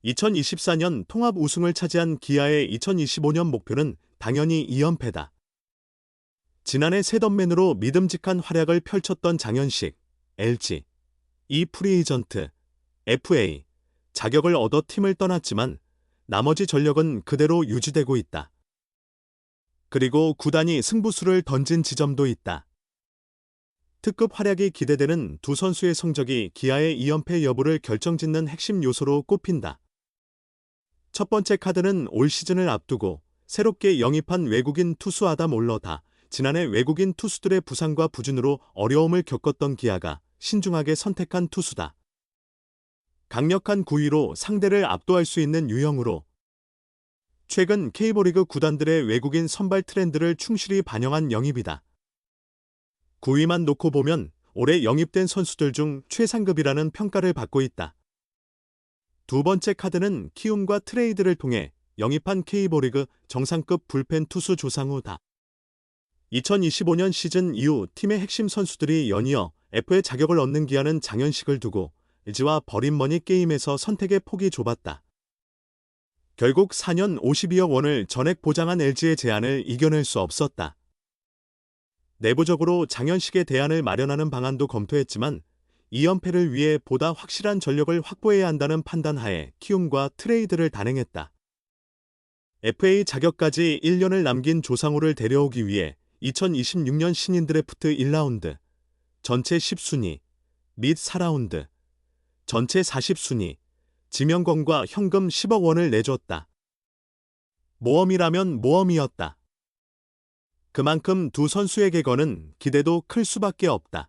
2024년 통합 우승을 차지한 기아의 2025년 목표는 당연히 2연패다. 지난해 셋업맨으로 믿음직한 활약을 펼쳤던 장현식, LG, 프리에이전트, FA, 자격을 얻어 팀을 떠났지만 나머지 전력은 그대로 유지되고 있다. 그리고 구단이 승부수를 던진 지점도 있다. 특급 활약이 기대되는 두 선수의 성적이 기아의 2연패 여부를 결정짓는 핵심 요소로 꼽힌다. 첫 번째 카드는 올 시즌을 앞두고 새롭게 영입한 외국인 투수 아담 올러다. 지난해 외국인 투수들의 부상과 부진으로 어려움을 겪었던 기아가 신중하게 선택한 투수다. 강력한 구위로 상대를 압도할 수 있는 유형으로 최근 K리그 구단들의 외국인 선발 트렌드를 충실히 반영한 영입이다. 구위만 놓고 보면 올해 영입된 선수들 중 최상급이라는 평가를 받고 있다. 두 번째 카드는 키움과 트레이드를 통해 영입한 K리그 정상급 불펜 투수 조상우다. 2025년 시즌 이후 팀의 핵심 선수들이 연이어 FA 자격을 얻는 기아는 장현식을 두고 LG와 버린머니 게임에서 선택의 폭이 좁았다. 결국 4년 52억 원을 전액 보장한 LG의 제안을 이겨낼 수 없었다. 내부적으로 장현식의 대안을 마련하는 방안도 검토했지만 2연패를 위해 보다 확실한 전력을 확보해야 한다는 판단하에 키움과 트레이드를 단행했다. FA 자격까지 1년을 남긴 조상우를 데려오기 위해 2026년 신인 드래프트 1라운드, 전체 10순위, 및 4라운드, 전체 40순위, 지명권과 현금 10억 원을 내줬다. 모험이라면 모험이었다. 그만큼 두 선수에게 거는 기대도 클 수밖에 없다.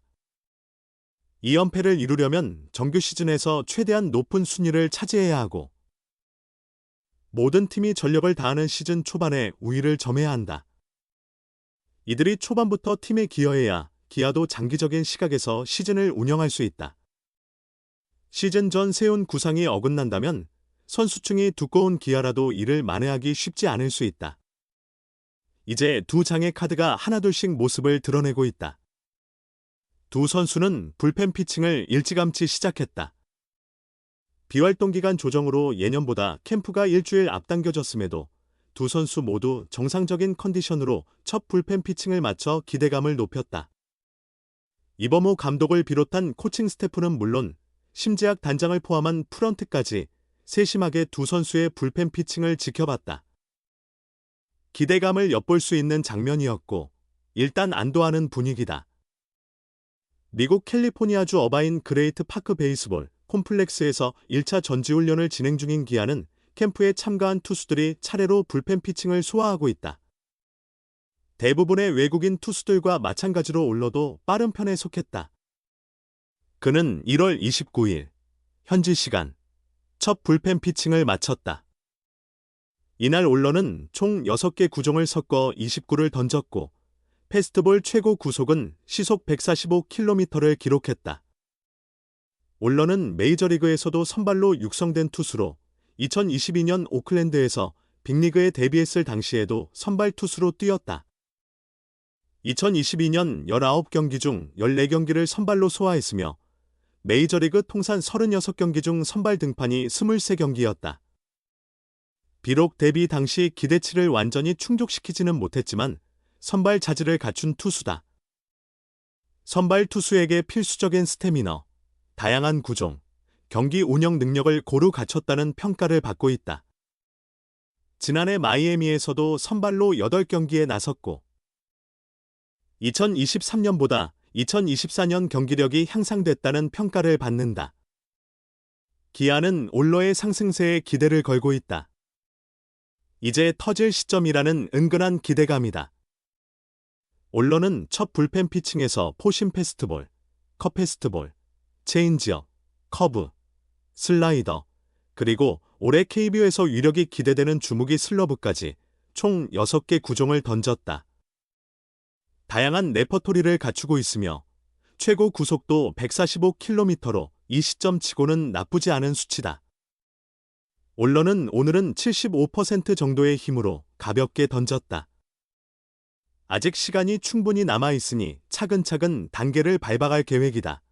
2연패를 이루려면 정규 시즌에서 최대한 높은 순위를 차지해야 하고 모든 팀이 전력을 다하는 시즌 초반에 우위를 점해야 한다. 이들이 초반부터 팀에 기여해야 기아도 장기적인 시각에서 시즌을 운영할 수 있다. 시즌 전 세운 구상이 어긋난다면 선수층이 두꺼운 기아라도 이를 만회하기 쉽지 않을 수 있다. 이제 두 장의 카드가 하나둘씩 모습을 드러내고 있다. 두 선수는 불펜 피칭을 일찌감치 시작했다. 비활동 기간 조정으로 예년보다 캠프가 일주일 앞당겨졌음에도 두 선수 모두 정상적인 컨디션으로 첫 불펜 피칭을 마쳐 기대감을 높였다. 이범호 감독을 비롯한 코칭 스태프는 물론 심재학 단장을 포함한 프런트까지 세심하게 두 선수의 불펜 피칭을 지켜봤다. 기대감을 엿볼 수 있는 장면이었고 일단 안도하는 분위기다. 미국 캘리포니아주 어바인 그레이트 파크 베이스볼 콤플렉스에서 1차 전지훈련을 진행 중인 기아는 캠프에 참가한 투수들이 차례로 불펜 피칭을 소화하고 있다. 대부분의 외국인 투수들과 마찬가지로 올러도 빠른 편에 속했다. 그는 1월 29일 현지 시간 첫 불펜 피칭을 마쳤다. 이날 올러는 총 6개 구종을 섞어 29를 던졌고 페스트볼 최고 구속은 시속 145km를 기록했다. 올러는 메이저리그에서도 선발로 육성된 투수로 2022년 오클랜드에서 빅리그에 데뷔했을 당시에도 선발 투수로 뛰었다. 2022년 19경기 중 14경기를 선발로 소화했으며 메이저리그 통산 36경기 중 선발 등판이 23경기였다. 비록 데뷔 당시 기대치를 완전히 충족시키지는 못했지만 선발 자질을 갖춘 투수다. 선발 투수에게 필수적인 스태미너, 다양한 구종, 경기 운영 능력을 고루 갖췄다는 평가를 받고 있다. 지난해 마이애미에서도 선발로 8경기에 나섰고 2023년보다 2024년 경기력이 향상됐다는 평가를 받는다. 기아는 올러의 상승세에 기대를 걸고 있다. 이제 터질 시점이라는 은근한 기대감이다. 올러는 첫 불펜 피칭에서 포심 패스트볼, 컷 패스트볼, 체인지업, 커브, 슬라이더, 그리고 올해 KBO에서 위력이 기대되는 주무기 슬러브까지 총 6개 구종을 던졌다. 다양한 레퍼토리를 갖추고 있으며 최고 구속도 145km로 이 시점 치고는 나쁘지 않은 수치다. 올러는 오늘은 75% 정도의 힘으로 가볍게 던졌다. 아직 시간이 충분히 남아있으니 차근차근 단계를 밟아갈 계획이다.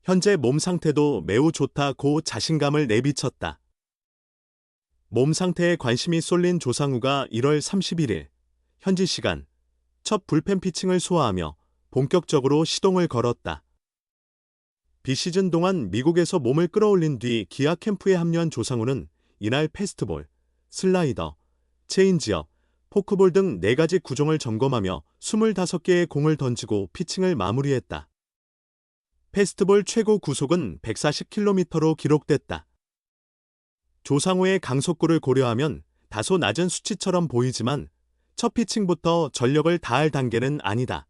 현재 몸 상태도 매우 좋다고 자신감을 내비쳤다. 몸 상태에 관심이 쏠린 조상우가 1월 31일 현지 시간 첫 불펜 피칭을 소화하며 본격적으로 시동을 걸었다. 비시즌 동안 미국에서 몸을 끌어올린 뒤 기아 캠프에 합류한 조상우는 이날 패스트볼, 슬라이더, 체인지업, 포크볼 등 4가지 구종을 점검하며 25개의 공을 던지고 피칭을 마무리했다. 패스트볼 최고 구속은 140km로 기록됐다. 조상우의 강속구를 고려하면 다소 낮은 수치처럼 보이지만 첫 피칭부터 전력을 다할 단계는 아니다.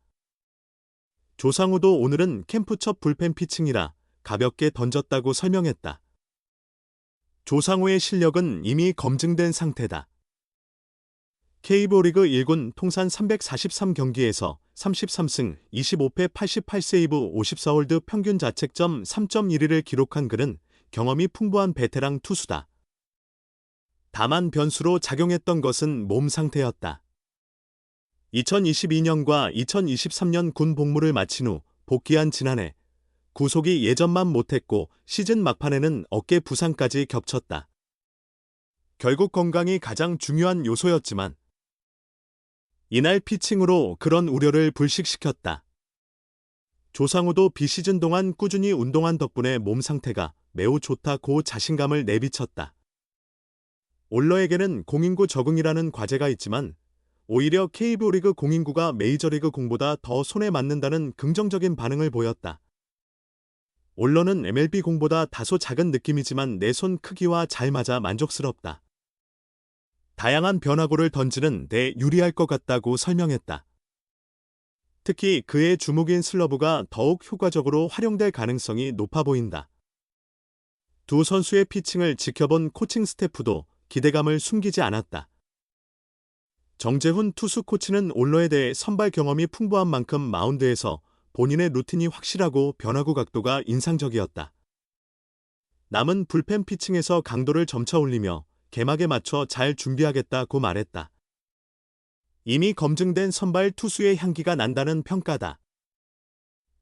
조상우도 오늘은 캠프 첫 불펜 피칭이라 가볍게 던졌다고 설명했다. 조상우의 실력은 이미 검증된 상태다. KBO 리그 1군 통산 343경기에서 33승 25패 88세이브 54홀드 평균 자책점 3.12를 기록한 그는 경험이 풍부한 베테랑 투수다. 다만 변수로 작용했던 것은 몸 상태였다. 2022년과 2023년 군 복무를 마친 후 복귀한 지난해 구속이 예전만 못했고 시즌 막판에는 어깨 부상까지 겹쳤다. 결국 건강이 가장 중요한 요소였지만 이날 피칭으로 그런 우려를 불식시켰다. 조상우도 비시즌 동안 꾸준히 운동한 덕분에 몸 상태가 매우 좋다고 자신감을 내비쳤다. 올러에게는 공인구 적응이라는 과제가 있지만 오히려 KBO 리그 공인구가 메이저리그 공보다 더 손에 맞는다는 긍정적인 반응을 보였다. 올러는 MLB 공보다 다소 작은 느낌이지만 내 손 크기와 잘 맞아 만족스럽다. 다양한 변화구를 던지는 데 유리할 것 같다고 설명했다. 특히 그의 주목인 슬러브가 더욱 효과적으로 활용될 가능성이 높아 보인다. 두 선수의 피칭을 지켜본 코칭 스태프도 기대감을 숨기지 않았다. 정재훈 투수 코치는 올러에 대해 선발 경험이 풍부한 만큼 마운드에서 본인의 루틴이 확실하고 변화구 각도가 인상적이었다. 남은 불펜 피칭에서 강도를 점차 올리며 개막에 맞춰 잘 준비하겠다고 말했다. 이미 검증된 선발 투수의 향기가 난다는 평가다.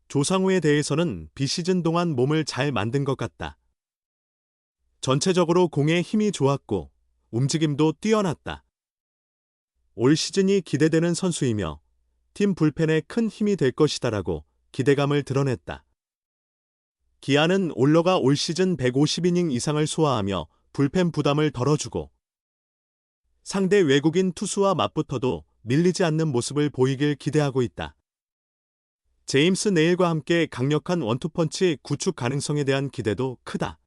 조상우에 대해서는 비시즌 동안 몸을 잘 만든 것 같다. 전체적으로 공에 힘이 좋았고 움직임도 뛰어났다. 올 시즌이 기대되는 선수이며 팀 불펜에 큰 힘이 될 것이다라고 기대감을 드러냈다. 기아는 올러가 올 시즌 150이닝 이상을 소화하며 불펜 부담을 덜어주고 상대 외국인 투수와 맞붙어도 밀리지 않는 모습을 보이길 기대하고 있다. 제임스 네일과 함께 강력한 원투펀치 구축 가능성에 대한 기대도 크다.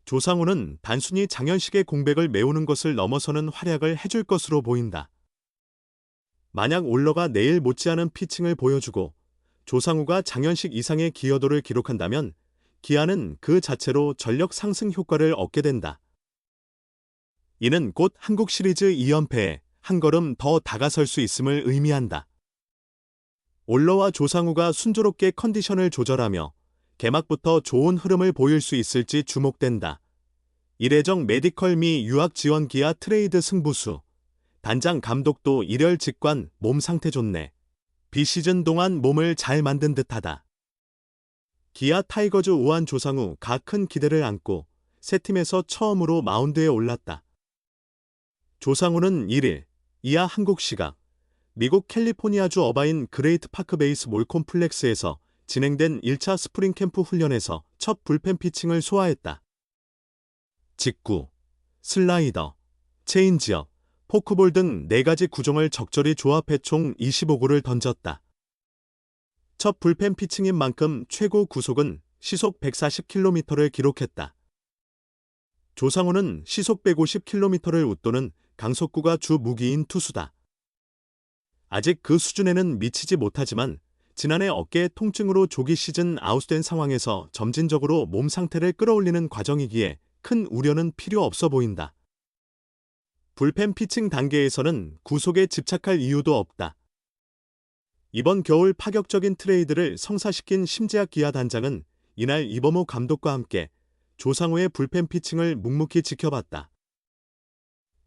조상우는 단순히 장현식의 공백을 메우는 것을 넘어서는 활약을 해줄 것으로 보인다. 만약 올러가 내일 못지않은 피칭을 보여주고 조상우가 장현식 이상의 기여도를 기록한다면 기아는 그 자체로 전력 상승 효과를 얻게 된다. 이는 곧 한국 시리즈 2연패에 한 걸음 더 다가설 수 있음을 의미한다. 올러와 조상우가 순조롭게 컨디션을 조절하며 개막부터 좋은 흐름을 보일 수 있을지 주목된다. 일회적 메디컬 미 유학 지원 기아 트레이드 승부수. 단장 감독도 일열 직관 몸 상태 좋네. 비시즌 동안 몸을 잘 만든 듯하다. 기아 타이거즈 우한 조상우가 큰 기대를 안고 새 팀에서 처음으로 마운드에 올랐다. 조상우는 1일 이하 한국 시각 미국 캘리포니아주 어바인 그레이트 파크 베이스 몰 콤플렉스에서 진행된 1차 스프링 캠프 훈련에서 첫 불펜 피칭을 소화했다. 직구, 슬라이더, 체인지업, 포크볼 등 4가지 구종을 적절히 조합해 총 25구를 던졌다. 첫 불펜 피칭인 만큼 최고 구속은 시속 140km를 기록했다. 조상우는 시속 150km를 웃도는 강속구가 주 무기인 투수다. 아직 그 수준에는 미치지 못하지만 지난해 어깨 통증으로 조기 시즌 아웃된 상황에서 점진적으로 몸 상태를 끌어올리는 과정이기에 큰 우려는 필요 없어 보인다. 불펜 피칭 단계에서는 구속에 집착할 이유도 없다. 이번 겨울 파격적인 트레이드를 성사시킨 심재학 기아 단장은 이날 이범호 감독과 함께 조상우의 불펜 피칭을 묵묵히 지켜봤다.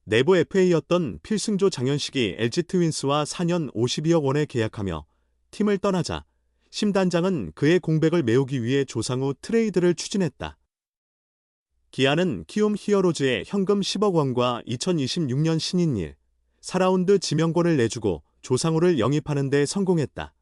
내부 FA였던 필승조 장현식이 LG 트윈스와 4년 52억 원에 계약하며 팀을 떠나자 심 단장은 그의 공백을 메우기 위해 조상우 트레이드를 추진했다. 기아는 키움 히어로즈에 현금 10억 원과 2026년 신인일 4라운드 지명권을 내주고 조상우를 영입하는 데 성공했다.